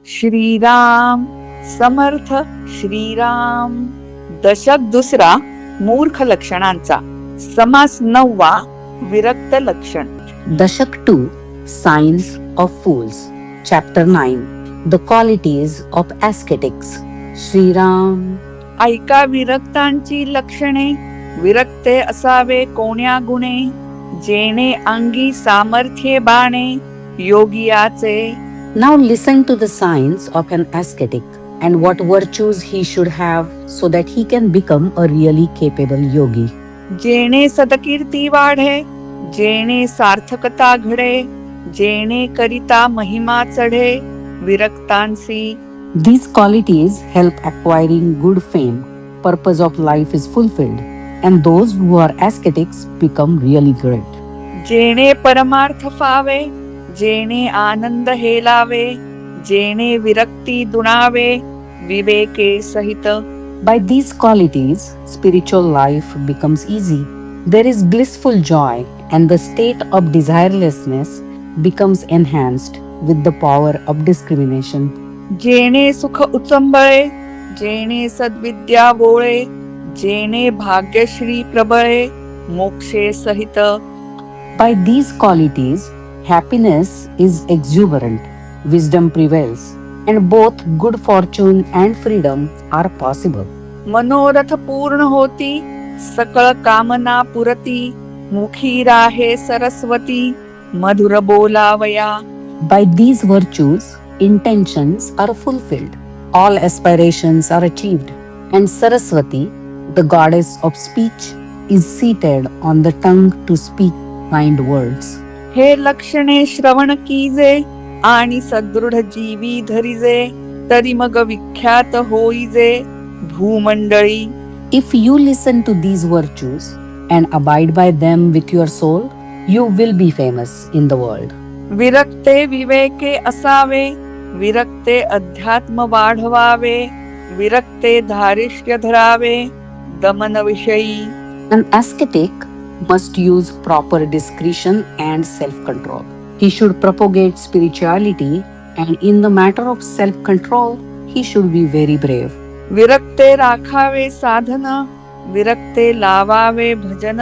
श्रीराम समर्थ श्रीराम. दशक दुसरा मूर्ख लक्षणांचा. समास 9वा विरक्त लक्षण. Dashak 2 Signs of Fools. Chapter 9 The Qualities of Ascetics. Sri Ram. ऐका विरक्तांची लक्षणे. विरक्ते असावे कोण्या गुणे, जेणे अंगी सामर्थ्ये बाणे योगियाचे. Now listen to the signs of an ascetic and what virtues he should have so that he can become a really capable yogi. जेणे सदकीर्ती वाढे, जेणे सार्थकता घडे, जेणे करिता महिमा चढे विरक्तांसी. These qualities help acquiring good fame, purpose of life is fulfilled, and those who are ascetics become really great. जेणे परमार्थ फावे, जेणे आनंद हेलावे, जेणे विरक्ती दुणावे विवेके सहित. By these qualities, spiritual life becomes easy. There is blissful joy, and the state of desirelessness becomes enhanced with the power of discrimination. जेणे सुख उचंबळे, जेणे सद्विद्या बोळे, जेणे भाग्यश्री प्रबळे मोक्षे सहित. By these qualities, happiness is exuberant, wisdom prevails, and both good fortune and freedom are possible. मनोरथ पूर्ण होती, सकळ कामना पुरती, मुखी राहे सरस्वती मधुर बोलावया. By these virtues, intentions are fulfilled, all aspirations are achieved, and Saraswati, the goddess of speech, is seated on the tongue to speak kind words. हे लक्षणे श्रवण कीजे, आणि सदृढ जीवी धरिजे, तरी मग विख्यात होईजे भूमंडळी. If you listen to these virtues and abide by them with your soul, you will be famous in the world. विरक्ते विवेके असावे, विरक्ते अध्यात्म वाढवावे, विरक्ते धारिष्ट्य धरावे दमन विषयी. An ascetic must use proper discretion and self-control. He should propagate spirituality, and in the matter of self-control, he should be very brave. विरक्ते राखावे साधन, विरक्ते लावावे भजन,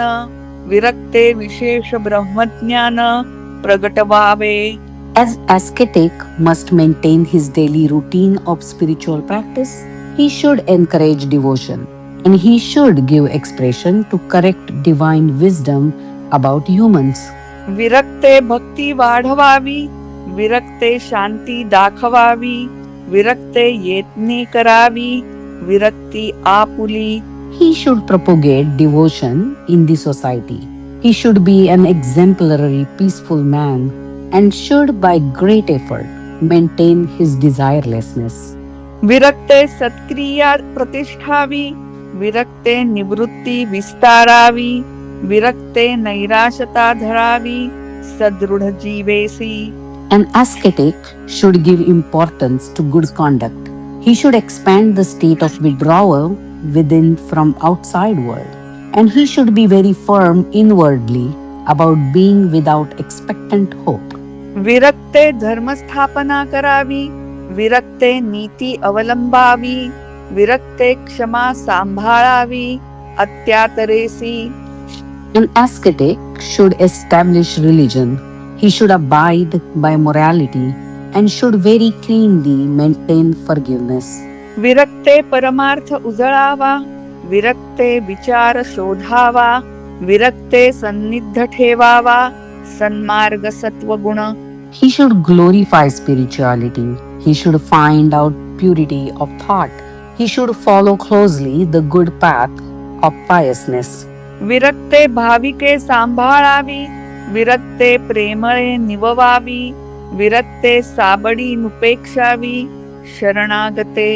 विरक्ते विशेष ब्रह्मज्ञान प्रगटवावे. As ascetic must maintain his daily routine of spiritual practice, he should encourage devotion, and he should give expression to correct divine wisdom about humans. विरक्ते भक्ती वाढवावी, विरक्ते शांती दाखवावी, विरक्ते येतनी करावी विरक्ती आपुली. He should propagate devotion in the society. He should be an exemplary, peaceful man, and should, by great effort, maintain his desirelessness. विरक्ते सत्क्रिया प्रतिष्ठावी, विरक्ते निवृत्ती विस्तारावी, विरक्ते नैराशता धरावी सदृढ जीवेसी. An ascetic should give importance to good conduct. He should expand the state of withdrawal within from outside world, and he should be very firm inwardly about being without expectant hope. विरक्ते धर्मस्थापना करावी, विरक्ते नीती अवलंबावी, विरक्ते क्षमा सांभाळावी अत्यातरेसी. An ascetic should establish religion. He should abide by morality and should very cleanly maintain forgiveness. विरक्ते परमार्थ उजळावा, विरक्ते विचार शोधावा, विरक्ते सन्निध ठेवावा सन्मार्ग सत्वगुण. He should glorify spirituality. He should find out purity of thought. He should follow closely the good path of piousness. विरक्ते भाविके सांभाळावी, विरक्ते प्रेमळे निववावी, विरक्ते साबडी नुपेक्षावी शरणागते.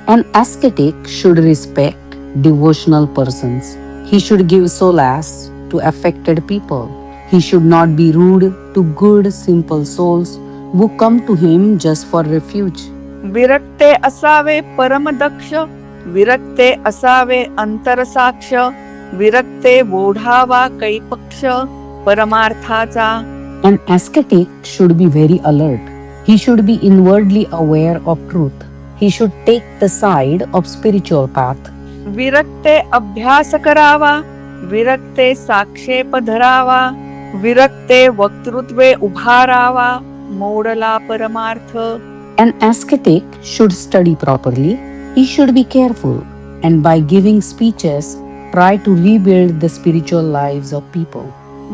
An ascetic should respect devotional persons. He should give solace to affected people. He should not be rude to good, simple souls who come to him just for refuge. विरक्ते असावे परमदक्ष, विरक्ते असावे अंतरसाक्ष, विरक्ते ओढावा कैपक्ष परमार्थाचा. An ascetic should be very alert. He should be inwardly aware of truth. He should take the side of spiritual path. विरक्ते अभ्यास करावा, विरक्ते साक्षेप धरावा, विरक्ते वक्तृत्वे उभारावा, मोडला परमार्थ. An ascetic should study properly. He should be careful and by giving speeches try to rebuild the spiritual lives of people.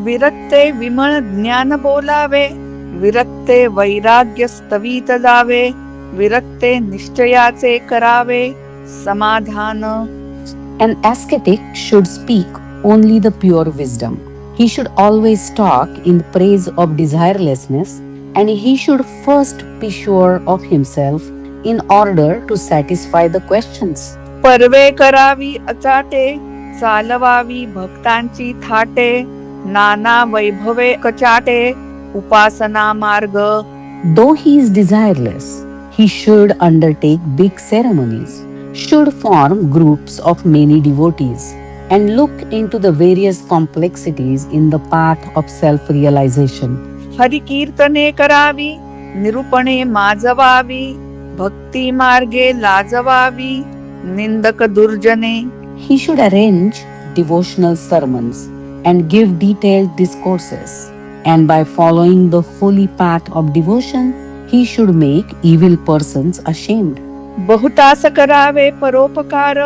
विरक्ते विमळ ज्ञान बोलावे, विरक्ते वैराग्य स्तवित जावे, विरक्ते निश्चयाचे करावे समाधान. An ascetic should speak only the pure wisdom. He should always talk in praise of desirelessness, and he should first be sure of himself in order to satisfy the questions. पर्वे करावी अचाटे, चालवावी भक्तांची थाटे, नाना वैभवे कचाटे, उपासना मार्ग. Though he is desireless, he should undertake big ceremonies, should form groups of many devotees, and look into the various complexities in the path of self-realization. Hari कीर्तने करावी, निरूपणे माजवावी, भक्ती मार्गे लाजवावी, निंदक दुर्जने. He should arrange devotional sermons and give detailed discourses, and by following the holy path of devotion, he should make evil persons ashamed. बहुतास करावे परोपकार,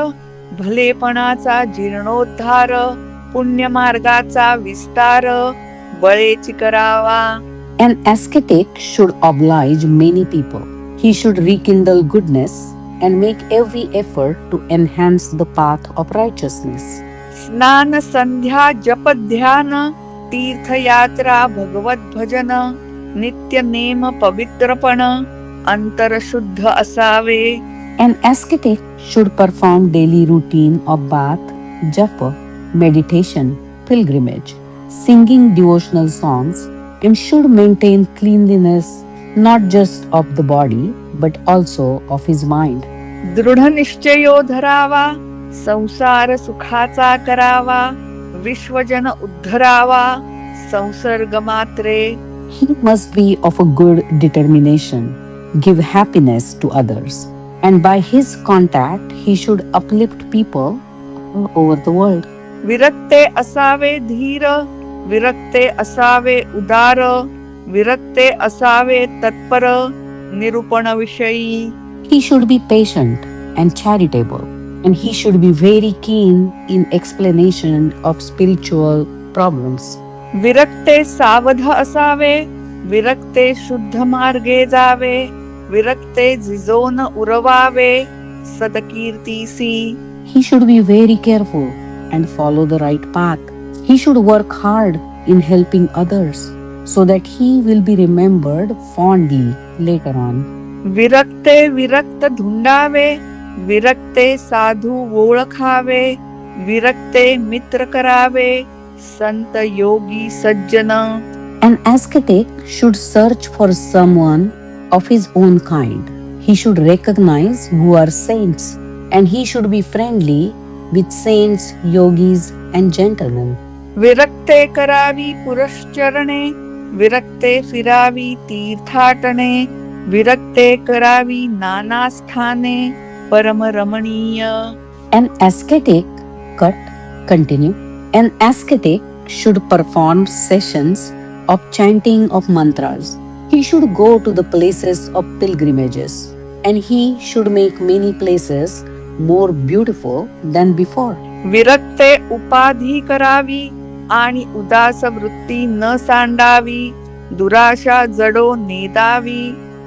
भलेपणाचा जीर्णोद्धार, पुण्यमार्गाचा विस्तार, बळेची करावा. An ascetic should oblige many people. He should rekindle goodness and make every effort to enhance the path of righteousness. स्नान संध्या जप ध्यान, तीर्थयात्रा भगवत भजन, नित्य नेम पवित्रपण, अंतर शुद्ध असावे. An ascetic should perform daily routine of bath, japa, meditation, pilgrimage, singing devotional songs, and should maintain cleanliness not just of the body but also of his mind. दृढ निश्चयो धरावा, संसार सुखाचा करावा, विश्वजन उद्धरावा, संसर्ग मात्रे. He must be of a good determination, give happiness to others, and by his contact he should uplift people all over the world. विरक्ते असावे धीर, विरक्ते असावे उदार, विरक्ते असावे तत्पर, निरूपण विषयी. He should be patient and charitable, and he should be very keen in explanation of spiritual problems. विरक्ते सावध असावे, विरक्ते शुद्ध मार्गे जावे, विरक्ते जिजोन उरवावे, सदकीर्तीसी. He should be very careful and follow the right path. He should work hard in helping others so that he will be remembered fondly later on. विरक्ते विरक्त धुंडावे, विरक्ते साधू ओळखावे, विरक्ते मित्र करावे, संत योगी सज्जन. An ascetic should search for someone of his own kind. He should recognize who are saints, and he should be friendly with saints, yogis, and gentlemen. विरक्ते करावी पुरश्चरणे, विरक्ते फिरावी तीर्थाटने, विरक्ते करावी नाना स्थाने, परम रमणीय. An ascetic, continue. An ascetic should perform sessions of chanting of mantras. He should go to the places of pilgrimages, and he should make many places more beautiful than before. विरक्ते उपाधी करावी आणि उदास वृत्ती न सांडावी, दुराशा जडो नेदावी,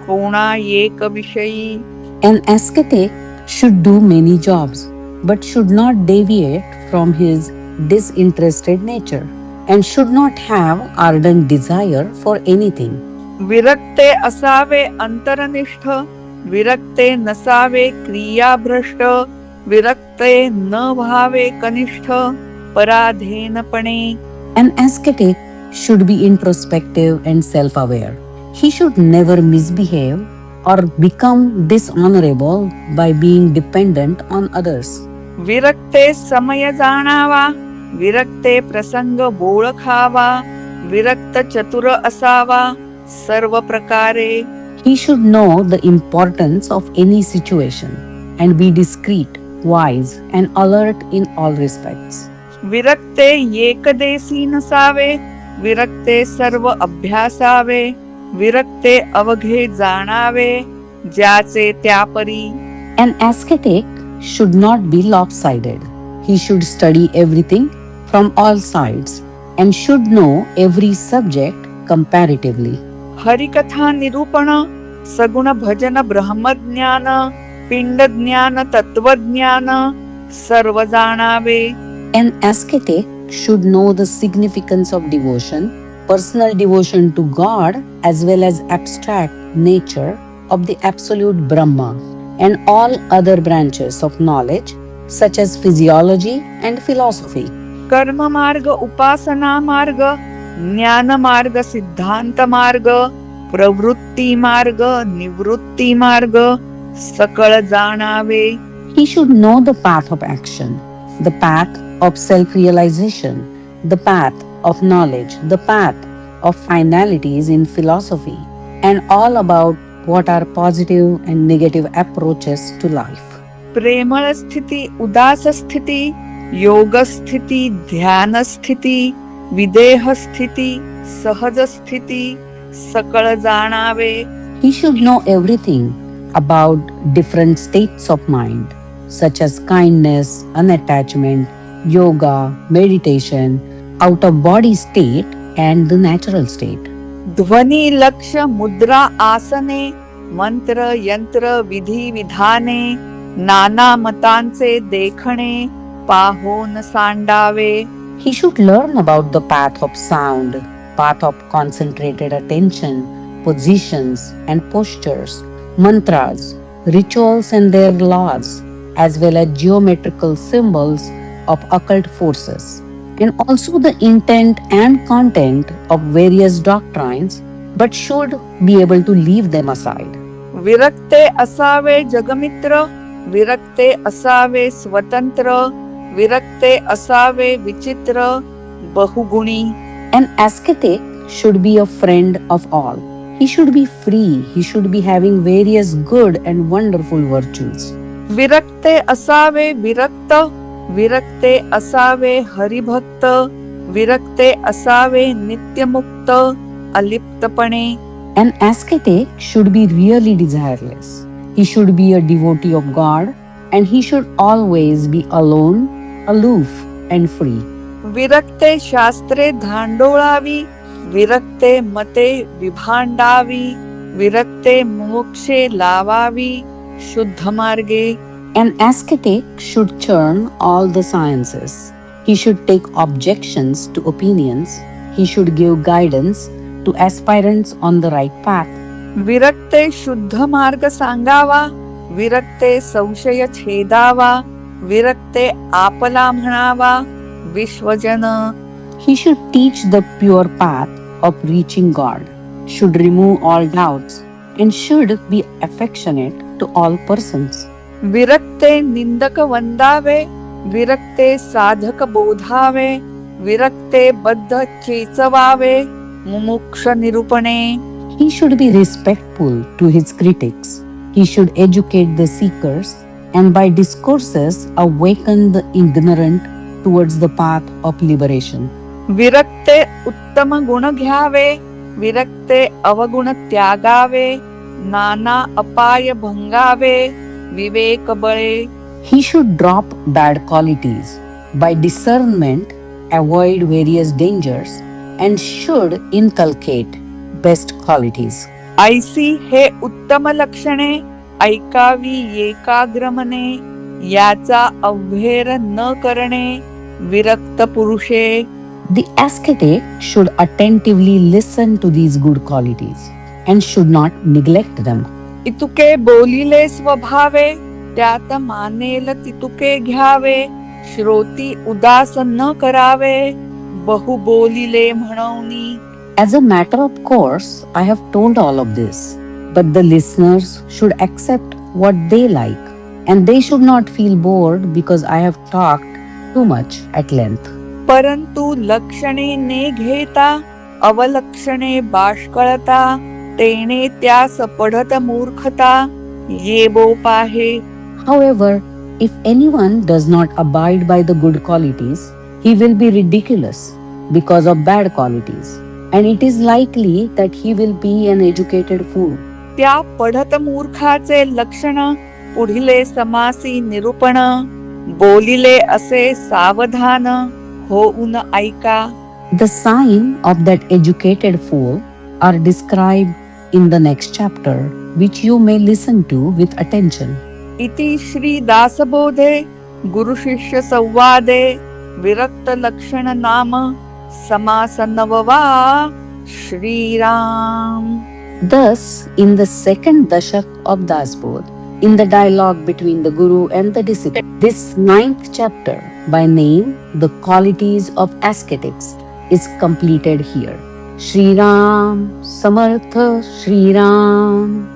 कोणा एक विषयी. An ascetic should do many jobs, but should not deviate from his disinterested nature, and should not have ardent desire for anything. विरक्ते असावे अंतरनिष्ठ, विरक्ते नसावे क्रियाभ्रष्ट, विरक्ते न व्हावे कनिष्ठ, पराधीनपणे. An ascetic should be introspective and self-aware. He should never misbehave or become dishonorable by being dependent on others. विरक्ते समय जाणावा, विरक्ते प्रसंग ओळखावा, विरक्त चतुर असावा सर्व प्रकारे. He should know the importance of any situation and be discreet, wise, and alert in all respects. विरक्ते एकदेसी नसावे, विरक्ते सर्व अभ्यासावे, विरक्ते अवघे जाणावे, ज्याचे त्यापरी. An ascetic should not be lopsided. He should study everything from all sides and should know every subject comparatively. हरिकथा निरूपण, सगुण भजन ब्रह्मज्ञान, पिंड ज्ञान तत्वज्ञान, सर्व जाणावे. An ascetic should know the significance of devotion, personal devotion to God, as well as abstract nature of the absolute Brahma, and all other branches of knowledge, such as physiology and philosophy. कर्म मार्ग, उपासना मार्ग, ज्ञान मार्ग, सिद्धांत मार्ग, प्रवृत्ती मार्ग, निवृत्ती मार्ग, सकळ जाणावे. He should know the path of action, the path of self realization, the path of knowledge, the path of finalities in philosophy, and all about what are positive and negative approaches to life. प्रेमळ स्थिती, उदास स्थिती, योग स्थिती, ध्यान स्थिती, विदेह स्थिती, सहज स्थिती, सकळ जाणावे. He should know everything about different states of mind, such as kindness, unattachment, yoga, meditation, out of body state, and the natural state. ध्वनी, लक्ष, मुद्रा, आसने, मंत्र, यंत्र, विधी, विधाने, नाना मतांचे देखणे, पाहोन सांडावे. He should learn about the path of sound, path of concentrated attention, positions and postures, mantras, rituals and their laws, as well as geometrical symbols of occult forces, and also the intent and content of various doctrines, but should be able to leave them aside. विरक्ते असावे जगमित्र, विरक्ते असावे स्वतंत्र, विरक्ते असावे विचित्र, बहुगुणी. An ascetic should be a friend of all. He should be free. He should be having various good and wonderful virtues. विरक्ते असावे विरक्त, विरक्ते असावे हरिभक्त, विरक्ते असावे नित्यमुक्त, अलिप्तपणे. An ascetic should be really desireless. He should be a devotee of God, and he should always be alone, aloof, and free. विरक्ते शास्त्रे धांडोळावी, विरक्ते मते विभांडावी, विरक्ते मोक्षे लावावी, शुद्ध मार्गे. An ascetic should churn all the sciences. He should take objections to opinions. He should give guidance to aspirants on the right path. विरक्ते शुद्ध मार्ग सांगावा, विरक्ते संशय छेदावा, विरक्ते आपला म्हणावा, विश्वजन. He should teach the pure path of reaching God, should remove all doubts, and should be affectionate to all persons. विरक्ते निंदक वंदावे, विरक्ते साधक बोधावे, विरक्ते बद्ध चेचवावे, मुमुक्ष निरूपणे. He should be respectful to his critics. He should educate the seekers and by discourses awaken the ignorant towards the path of liberation. विरक्ते उत्तम गुण घ्यावे, विरक्ते अवगुण त्यागावे, नाना अपाय भंगावे, विवेक बळे. He should drop bad qualities. By discernment, avoid various dangers and should inculcate best qualities. ऐसी हे उत्तम लक्षणे, ऐकावी एकाग्रमने, याचा अव्हेर न करणे, विरक्त पुरुषे. The ascetic should attentively listen to these good qualities and should not neglect them. इतुके बोलिले स्वभावे, त्यात मानेल तितुके घ्यावे, श्रोती उदास न करावे, बहु बोलिले म्हणूनी. As a matter of course, I have told all of this, but the listeners should accept what they like, and they should not feel bored because I have talked too much at length. परंतु लक्षणे ने घेता, अवलक्षणे बाष्कळता, तेने त्यास पढत मूर्खता ये बो पाहे. However, if anyone does not abide by the good qualities, he will be ridiculous because of bad qualities, and it is likely that he will be an educated fool. त्या पढत मूर्खाचे लक्षण पुढिले समासी निरूपण. बोलिले असे सावधान होऊन ऐका. The sign of that educated fool are described in the next chapter, which you may listen to with attention. इति श्री दासबोधे गुरु शिष्य संवादे विरक्त लक्षण नाम समास नववा. Shriram. Thus, in the second dashak of Dasbodh, in the dialogue between the Guru and the disciple, this 9th chapter, by name The Qualities of Ascetics, is completed here. Shri Ram, Samartha Shri Ram.